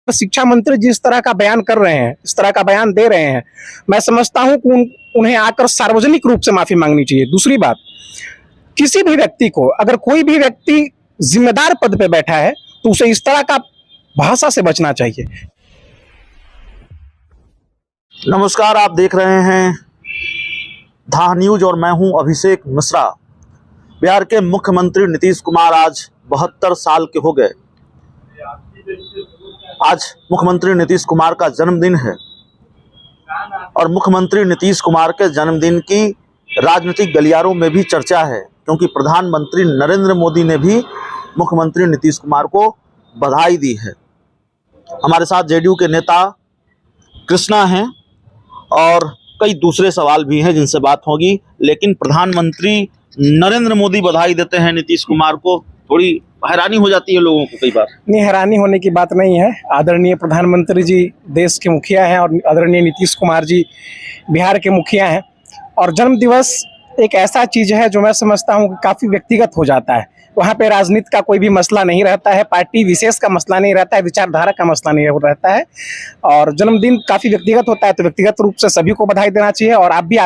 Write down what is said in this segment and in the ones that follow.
शिक्षा मंत्री जिस तरह का बयान कर रहे हैं, इस तरह का बयान दे रहे हैं, मैं समझता हूं कि उन्हें आकर सार्वजनिक रूप से माफी मांगनी चाहिए। दूसरी बात, किसी भी व्यक्ति को, अगर कोई भी व्यक्ति जिम्मेदार पद पे बैठा है तो उसे इस तरह का भाषा से बचना चाहिए। नमस्कार, आप देख रहे हैं धा न्यूज और मैं हूं अभिषेक मिश्रा। बिहार के मुख्यमंत्री नीतीश कुमार आज 72 साल के हो गए। आज मुख्यमंत्री नीतीश कुमार का जन्मदिन है और मुख्यमंत्री नीतीश कुमार के जन्मदिन की राजनीतिक गलियारों में भी चर्चा है, क्योंकि प्रधानमंत्री नरेंद्र मोदी ने भी मुख्यमंत्री नीतीश कुमार को बधाई दी है। हमारे साथ जेडीयू के नेता कृष्णा हैं और कई दूसरे सवाल भी हैं जिनसे बात होगी, लेकिन प्रधानमंत्री नरेंद्र मोदी बधाई देते हैं नीतीश कुमार को, थोड़ी हैरानी हो जाती है लोगों को कई बार। नहीं, हैरानी होने की बात नहीं है। आदरणीय प्रधानमंत्री जी देश के मुखिया हैं और आदरणीय नीतीश कुमार जी बिहार के मुखिया हैं, और जन्म दिवस एक ऐसा चीज़ है जो मैं समझता हूँ कि काफ़ी व्यक्तिगत हो जाता है। वहाँ पे राजनीति का कोई भी मसला नहीं रहता है, पार्टी विशेष का मसला नहीं रहता है, विचारधारा का मसला नहीं रहता है, और जन्मदिन काफ़ी व्यक्तिगत होता है, तो व्यक्तिगत रूप से सभी को बधाई देना चाहिए। और आप भी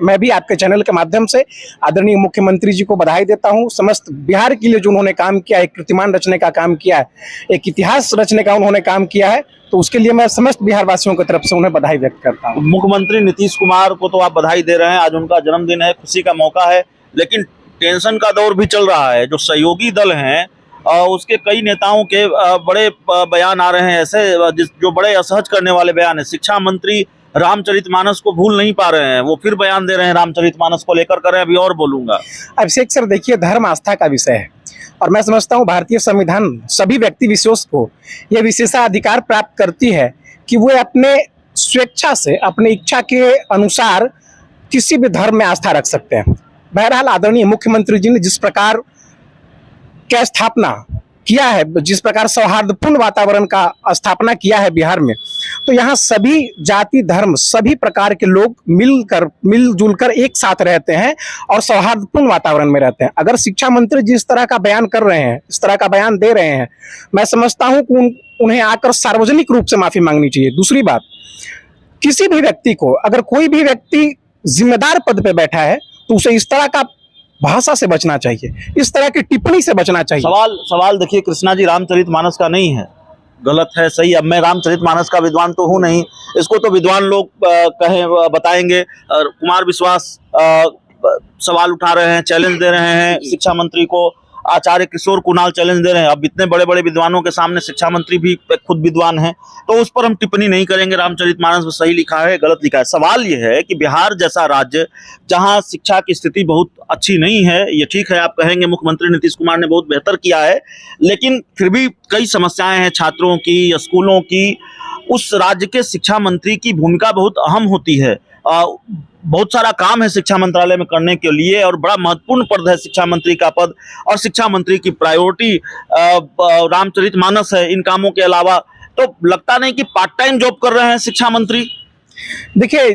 मैं भी आपके चैनल के माध्यम से आदरणीय मुख्यमंत्री जी को बधाई देता हूँ। समस्त बिहार के लिए जो उन्होंने काम किया, एक कीर्तिमान रचने का काम किया है, एक इतिहास रचने का उन्होंने काम किया है, तो उसके लिए मैं समस्त बिहार वासियों की तरफ से उन्हें बधाई व्यक्त करता हूँ। मुख्यमंत्री नीतीश कुमार को तो आप बधाई दे रहे हैं, आज उनका जन्मदिन है, खुशी का मौका है, लेकिन टेंशन का दौर भी चल रहा है। जो सहयोगी दल हैं उसके कई नेताओं के बड़े बयान आ रहे हैं, ऐसे जो बड़े असहज करने वाले बयान है। शिक्षा मंत्री रामचरितमानस को भूल नहीं पा रहे हैं, वो फिर बयान दे रहे हैं रामचरितमानस को लेकर कर। अभी और बोलूंगा। अभिषेक सर, देखिए, धर्म आस्था का विषय है और मैं समझता हूँ भारतीय संविधान सभी व्यक्ति विशेष को यह विशेषाधिकार प्राप्त करती है कि वो अपने स्वेच्छा से, अपनी इच्छा के अनुसार किसी भी धर्म में आस्था रख सकते हैं। बहरहाल आदरणीय मुख्यमंत्री जी ने जिस प्रकार का स्थापना किया है, जिस प्रकार सौहार्दपूर्ण वातावरण का स्थापना किया है बिहार में, तो यहाँ सभी जाति धर्म सभी प्रकार के लोग मिलजुल कर एक साथ रहते हैं और सौहार्दपूर्ण वातावरण में रहते हैं। अगर शिक्षा मंत्री जिस तरह का बयान कर रहे हैं, इस तरह का बयान दे रहे हैं, मैं समझता हूँ कि उन्हें आकर सार्वजनिक रूप से माफी मांगनी चाहिए। दूसरी बात, किसी भी व्यक्ति को, अगर कोई भी व्यक्ति जिम्मेदार पद पे बैठा है तो उसे इस तरह का भाषा से बचना चाहिए, इस तरह की टिप्पणी से बचना चाहिए। सवाल देखिए कृष्णा जी, रामचरितमानस का नहीं है, गलत है सही। अब मैं रामचरितमानस का विद्वान तो हूं नहीं, इसको तो विद्वान लोग बताएंगे। और कुमार विश्वास सवाल उठा रहे हैं, चैलेंज दे रहे हैं शिक्षा मंत्री को। आचार्य किशोर कुणाल चैलेंज दे रहे हैं। अब इतने बड़े बड़े विद्वानों के सामने शिक्षा मंत्री भी खुद विद्वान हैं, तो उस पर हम टिप्पणी नहीं करेंगे। रामचरितमानस में सही लिखा है, गलत लिखा है। सवाल ये है कि बिहार जैसा राज्य जहां शिक्षा की स्थिति बहुत अच्छी नहीं है, ये ठीक है, आप कहेंगे मुख्यमंत्री नीतीश कुमार ने बहुत बेहतर किया है, लेकिन फिर भी कई समस्याएं हैं छात्रों की या स्कूलों की। उस राज्य के शिक्षा मंत्री की भूमिका बहुत अहम होती है। बहुत सारा काम है शिक्षा मंत्रालय में करने के लिए और बड़ा महत्वपूर्ण पद है शिक्षा मंत्री का पद, और शिक्षा मंत्री की प्रायोरिटी रामचरितमानस है इन कामों के अलावा। तो लगता नहीं कि पार्ट टाइम जॉब कर रहे हैं शिक्षा मंत्री? देखिए,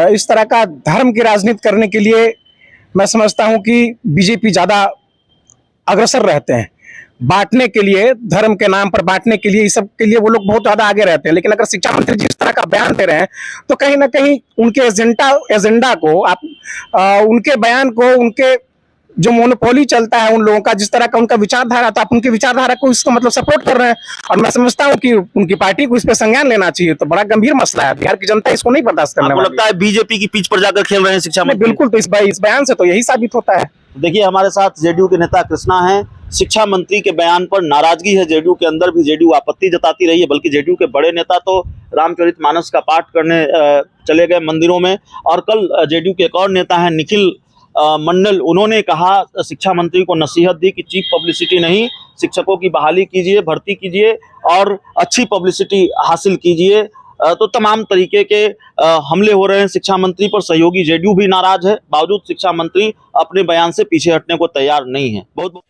इस तरह का धर्म की राजनीति करने के लिए मैं समझता हूं कि बीजेपी ज्यादा अग्रसर रहते हैं। बांटने के लिए, धर्म के नाम पर बांटने के लिए, इस सब के लिए वो लोग बहुत ज्यादा आगे रहते हैं। लेकिन अगर शिक्षा मंत्री जिस तरह का बयान दे रहे हैं तो कहीं ना कहीं उनके एजेंडा को आप उनके बयान को, उनके जो मोनोपोली चलता है उन लोगों का, जिस तरह का उनका विचारधारा, तो आप उनकी विचारधारा को इसको मतलब सपोर्ट कर रहे हैं। और मैं समझता हूं कि उनकी पार्टी को इस पर संज्ञान लेना चाहिए। तो बड़ा गंभीर मसला है, बिहार की जनता इसको नहीं बर्दाश्त करने वाली। लगता है बीजेपी की पिच पर जाकर खेल रहे हैं शिक्षा मंत्री? बिल्कुल, तो इस बयान से तो यही साबित होता है। देखिए, हमारे साथ जेडीयू के नेता कृष्णा हैं। शिक्षा मंत्री के बयान पर नाराजगी है जेडीयू के अंदर भी, जेडीयू आपत्ति जताती रही है, बल्कि जेडीयू के बड़े नेता तो रामचरितमानस का पाठ करने चले गए मंदिरों में। और कल जेडीयू के एक और नेता हैं निखिल मंडल, उन्होंने कहा, शिक्षा मंत्री को नसीहत दी कि चीप पब्लिसिटी नहीं, शिक्षकों की बहाली कीजिए, भर्ती कीजिए और अच्छी पब्लिसिटी हासिल कीजिए। तो तमाम तरीके के हमले हो रहे हैं शिक्षा मंत्री पर। सहयोगी जेडीयू भी नाराज है, बावजूद शिक्षा मंत्री अपने बयान से पीछे हटने को तैयार नहीं है। बहुत